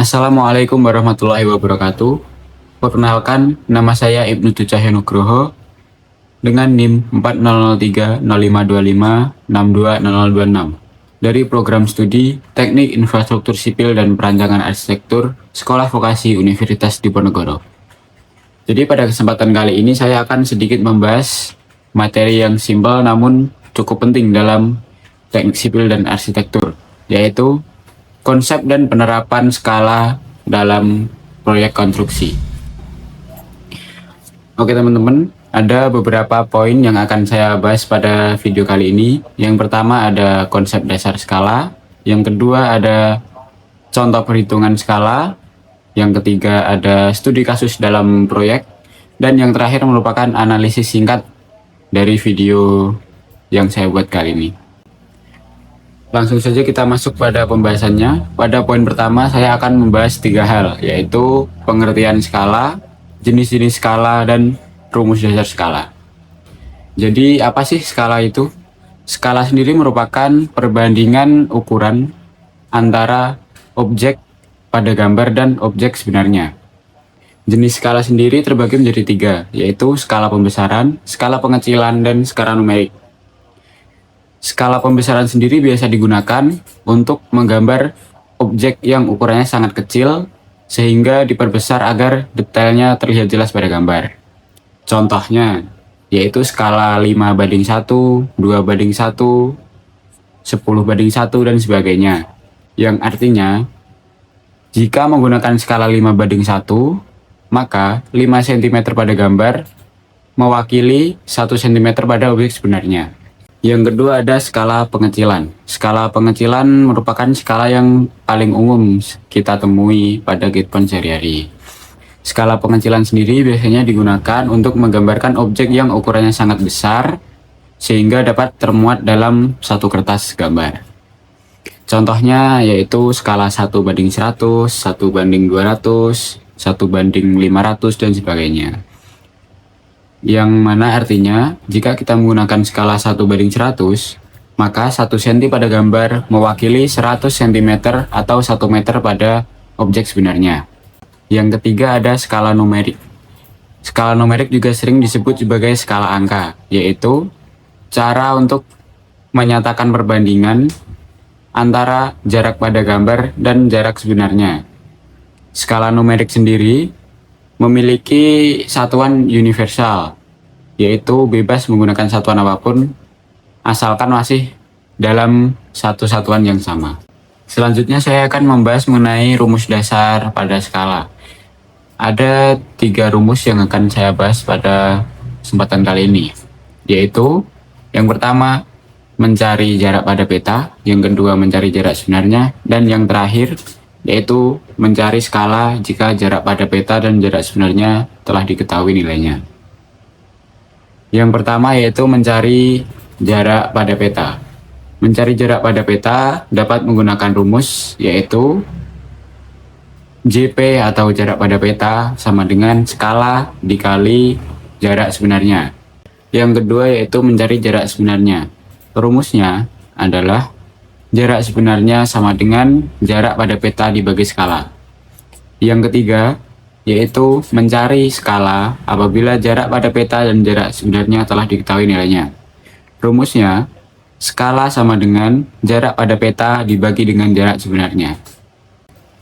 Assalamualaikum warahmatullahi wabarakatuh. Perkenalkan, nama saya Ibnu Cahya Nugroho dengan NIM 403052562026 dari program studi Teknik Infrastruktur Sipil dan Perancangan Arsitektur Sekolah Vokasi Universitas Diponegoro. Jadi pada kesempatan kali ini saya akan sedikit membahas materi yang simpel namun cukup penting dalam teknik sipil dan arsitektur, yaitu konsep dan penerapan skala dalam proyek konstruksi. Oke teman-teman, ada beberapa poin yang akan saya bahas pada video kali ini. Yang pertama ada konsep dasar skala, yang kedua ada contoh perhitungan skala, yang ketiga ada studi kasus dalam proyek, dan yang terakhir merupakan analisis singkat dari video yang saya buat kali ini. Langsung saja kita masuk pada pembahasannya. Pada poin pertama saya akan membahas 3 hal, yaitu pengertian skala, jenis-jenis skala, dan rumus dasar skala. Jadi apa sih skala itu? Skala sendiri merupakan perbandingan ukuran antara objek pada gambar dan objek sebenarnya. Jenis skala sendiri terbagi menjadi 3, yaitu skala pembesaran, skala pengecilan, dan skala numerik. Skala pembesaran sendiri biasa digunakan untuk menggambar objek yang ukurannya sangat kecil sehingga diperbesar agar detailnya terlihat jelas pada gambar. Contohnya yaitu skala 5:1, 2:1, 10:1, dan sebagainya. Yang artinya jika menggunakan skala 5:1, maka 5 cm pada gambar mewakili 1 cm pada objek sebenarnya. Yang kedua ada skala pengecilan. Skala pengecilan merupakan skala yang paling umum kita temui pada kehidupan sehari-hari. Skala pengecilan sendiri biasanya digunakan untuk menggambarkan objek yang ukurannya sangat besar sehingga dapat termuat dalam satu kertas gambar. Contohnya yaitu skala 1:100, 1:200, 1:500, dan sebagainya. Yang mana artinya jika kita menggunakan skala 1:100, maka 1 cm pada gambar mewakili 100 cm atau 1 meter pada objek sebenarnya. Yang ketiga ada skala numerik. Skala numerik juga sering disebut sebagai skala angka, yaitu cara untuk menyatakan perbandingan antara jarak pada gambar dan jarak sebenarnya. Skala numerik sendiri memiliki satuan universal, yaitu bebas menggunakan satuan apapun asalkan masih dalam satu satuan yang sama. Selanjutnya saya akan membahas mengenai rumus dasar pada skala. Ada 3 rumus yang akan saya bahas pada kesempatan kali ini, yaitu yang pertama mencari jarak pada peta, yang kedua mencari jarak sebenarnya, dan yang terakhir yaitu mencari skala jika jarak pada peta dan jarak sebenarnya telah diketahui nilainya. Yang pertama yaitu mencari jarak pada peta. Mencari jarak pada peta dapat menggunakan rumus yaitu JP atau jarak pada peta sama dengan skala dikali jarak sebenarnya. Yang kedua yaitu mencari jarak sebenarnya. Rumusnya adalah jarak sebenarnya sama dengan jarak pada peta dibagi skala. Yang ketiga, yaitu mencari skala apabila jarak pada peta dan jarak sebenarnya telah diketahui nilainya. Rumusnya, skala sama dengan jarak pada peta dibagi dengan jarak sebenarnya.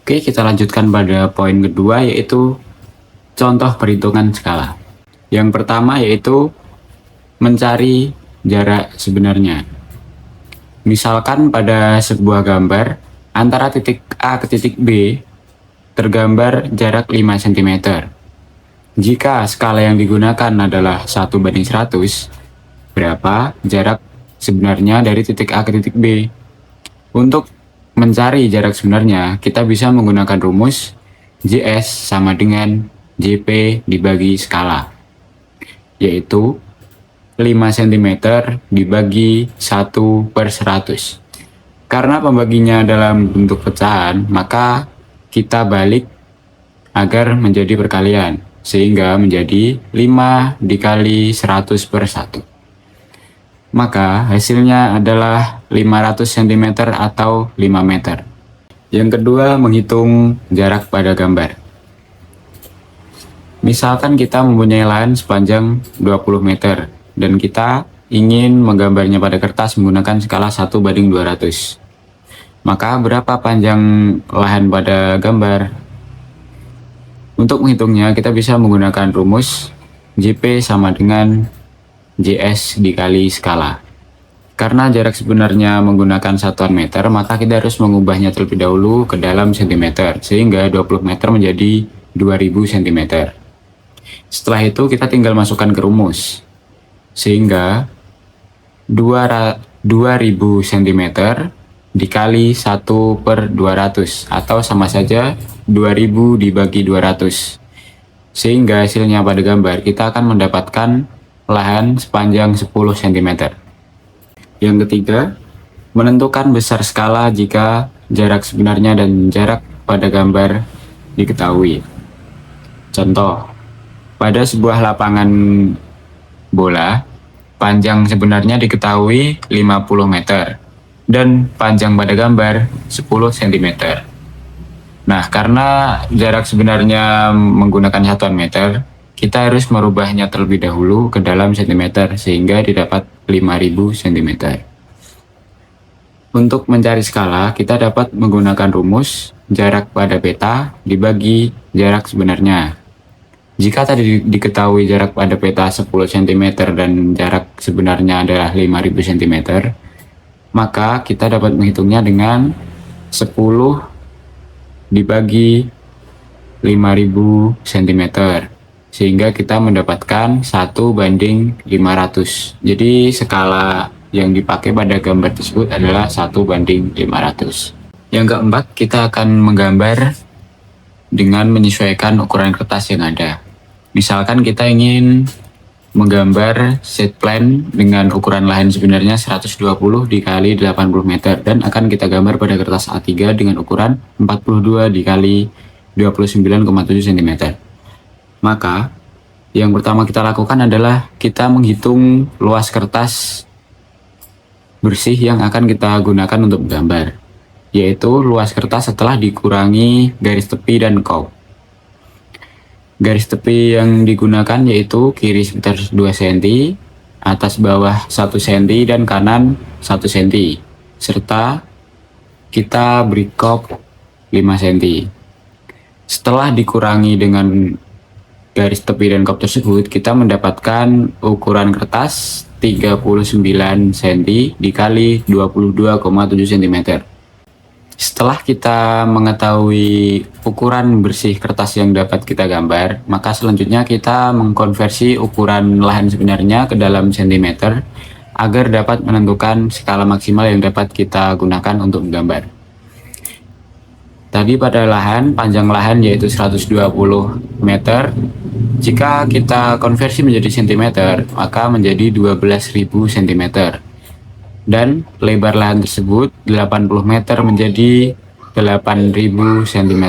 Oke, kita lanjutkan pada poin kedua, yaitu contoh perhitungan skala. Yang pertama yaitu mencari jarak sebenarnya. Misalkan pada sebuah gambar antara titik A ke titik B tergambar jarak 5 cm. Jika skala yang digunakan adalah 1:100, berapa jarak sebenarnya dari titik A ke titik B? Untuk mencari jarak sebenarnya, kita bisa menggunakan rumus JS sama dengan JP dibagi skala, yaitu 5 cm dibagi 1/100. Karena pembaginya dalam bentuk pecahan, maka kita balik agar menjadi perkalian, sehingga menjadi 5 dikali 100/1. Maka hasilnya adalah 500 cm atau 5 meter. Yang kedua, menghitung jarak pada gambar. Misalkan kita mempunyai lahan sepanjang 20 meter dan kita ingin menggambarnya pada kertas menggunakan skala 1:200. Maka berapa panjang lahan pada gambar? Untuk menghitungnya kita bisa menggunakan rumus JP sama dengan JS dikali skala. Karena jarak sebenarnya menggunakan satuan meter, maka kita harus mengubahnya terlebih dahulu ke dalam sentimeter, sehingga 20 meter menjadi 2000 cm. Setelah itu kita tinggal masukkan ke rumus, sehingga 2000 cm dikali 1/200, atau sama saja 2000 dibagi 200. Sehingga hasilnya pada gambar kita akan mendapatkan lahan sepanjang 10 cm. Yang ketiga, menentukan besar skala jika jarak sebenarnya dan jarak pada gambar diketahui. Contoh, pada sebuah lapangan bola, panjang sebenarnya diketahui 50 meter dan panjang pada gambar 10 cm. Nah, karena jarak sebenarnya menggunakan satuan meter, kita harus merubahnya terlebih dahulu ke dalam cm sehingga didapat 5000 cm. Untuk mencari skala, kita dapat menggunakan rumus jarak pada peta dibagi jarak sebenarnya. Jika tadi diketahui jarak pada peta 10 cm dan jarak sebenarnya adalah 5000 cm, maka kita dapat menghitungnya dengan 10 dibagi 5000 cm. Sehingga kita mendapatkan 1:500. Jadi skala yang dipakai pada gambar tersebut adalah 1:500. Yang keempat, kita akan menggambar dengan menyesuaikan ukuran kertas yang ada. Misalkan kita ingin menggambar set plan dengan ukuran lahan sebenarnya 120 dikali 80 meter dan akan kita gambar pada kertas A3 dengan ukuran 42 dikali 29,7 cm. Maka yang pertama kita lakukan adalah kita menghitung luas kertas bersih yang akan kita gunakan untuk menggambar, yaitu luas kertas setelah dikurangi garis tepi dan kop. Garis tepi yang digunakan yaitu kiri sekitar 2 cm, atas bawah 1 cm, dan kanan 1 cm, serta kita beri kop 5 cm. Setelah dikurangi dengan garis tepi dan kop tersebut, kita mendapatkan ukuran kertas 39 cm dikali 22,7 cm. Setelah kita mengetahui ukuran bersih kertas yang dapat kita gambar, maka selanjutnya kita mengkonversi ukuran lahan sebenarnya ke dalam centimeter agar dapat menentukan skala maksimal yang dapat kita gunakan untuk menggambar. Tadi pada lahan, panjang lahan yaitu 120 meter. Jika kita konversi menjadi cm, maka menjadi 12.000 cm. Dan lebar lahan tersebut 80 meter menjadi 8.000 cm.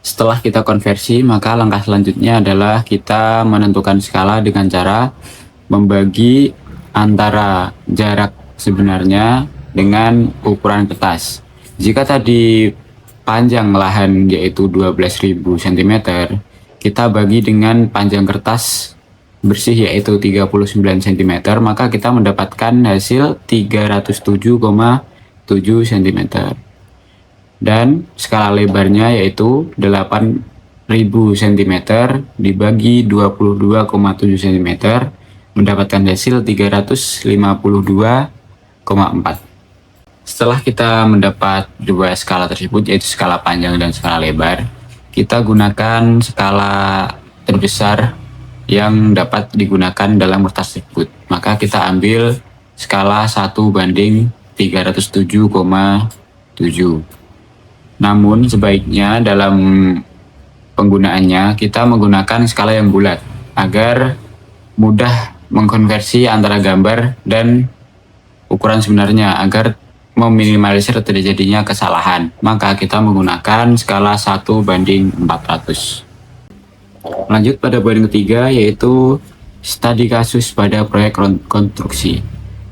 Setelah kita konversi, maka langkah selanjutnya adalah kita menentukan skala dengan cara membagi antara jarak sebenarnya dengan ukuran kertas. Jika tadi panjang lahan yaitu 12.000 cm, kita bagi dengan panjang kertas bersih yaitu 39 cm, maka kita mendapatkan hasil 307,7 cm. Dan skala lebarnya yaitu 8.000 cm dibagi 22,7 cm, mendapatkan hasil 352,4. Setelah kita mendapat dua skala tersebut, yaitu skala panjang dan skala lebar, kita gunakan skala terbesar yang dapat digunakan dalam kertas tersebut. Maka kita ambil skala 1:307,7. Namun sebaiknya dalam penggunaannya kita menggunakan skala yang bulat agar mudah mengkonversi antara gambar dan ukuran sebenarnya agar meminimalisir terjadinya kesalahan. Maka kita menggunakan skala 1:400. Lanjut pada poin ketiga, yaitu studi kasus pada proyek konstruksi.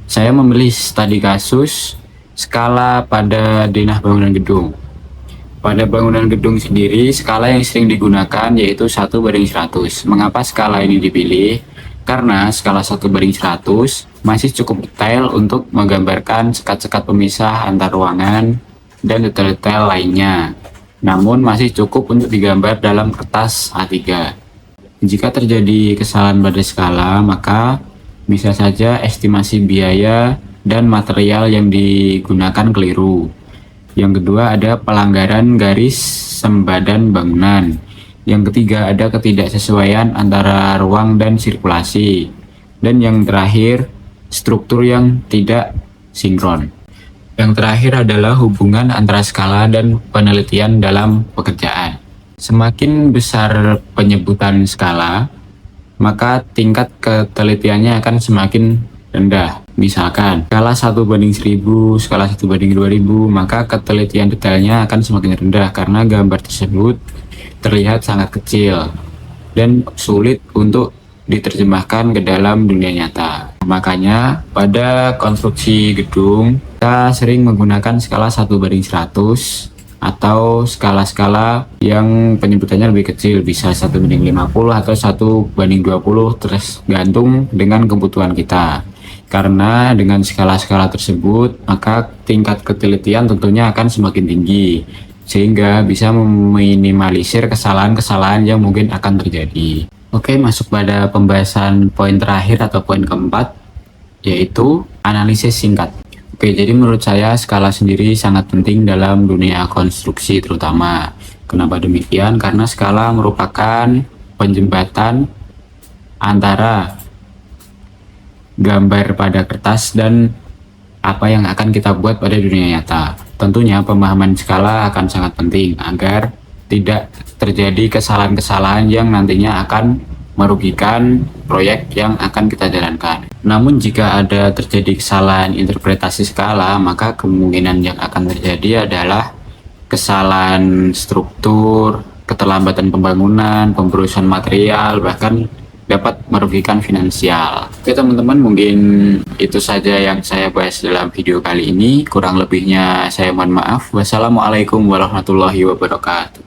Saya memilih studi kasus skala pada denah bangunan gedung. Pada bangunan gedung sendiri, skala yang sering digunakan yaitu 1:100. Mengapa skala ini dipilih? Karena skala 1:100 masih cukup detail untuk menggambarkan sekat-sekat pemisah antar ruangan dan detail-detail lainnya. Namun masih cukup untuk digambar dalam kertas A3. Jika terjadi kesalahan pada skala, maka bisa saja estimasi biaya dan material yang digunakan keliru. Yang kedua ada pelanggaran garis sembadan bangunan. Yang ketiga ada ketidaksesuaian antara ruang dan sirkulasi. Dan yang terakhir, struktur yang tidak sinkron. Yang terakhir adalah hubungan antara skala dan penelitian dalam pekerjaan. Semakin besar penyebutan skala, maka tingkat ketelitiannya akan semakin rendah. Misalkan skala 1:1000, skala 1:2000, maka ketelitian detailnya akan semakin rendah karena gambar tersebut terlihat sangat kecil dan sulit untuk diterjemahkan ke dalam dunia nyata. Makanya pada konstruksi gedung kita sering menggunakan skala 1:100 atau skala-skala yang penyebutannya lebih kecil, bisa 1:50 atau 1:20, tergantung dengan kebutuhan kita. Karena dengan skala-skala tersebut maka tingkat ketelitian tentunya akan semakin tinggi, sehingga bisa meminimalisir kesalahan-kesalahan yang mungkin akan terjadi. Oke, masuk pada pembahasan poin terakhir atau poin keempat, yaitu analisis singkat. Oke, jadi menurut saya skala sendiri sangat penting dalam dunia konstruksi terutama. Kenapa demikian? Karena skala merupakan penjembatan antara gambar pada kertas dan apa yang akan kita buat pada dunia nyata. Tentunya pemahaman skala akan sangat penting agar tidak terjadi kesalahan-kesalahan yang nantinya akan merugikan proyek yang akan kita jalankan. Namun jika ada terjadi kesalahan interpretasi skala, maka kemungkinan yang akan terjadi adalah kesalahan struktur, keterlambatan pembangunan, pemberusahan material, bahkan dapat merugikan finansial. Oke teman-teman, mungkin itu saja yang saya bahas dalam video kali ini. Kurang lebihnya saya mohon maaf. Wassalamualaikum warahmatullahi wabarakatuh.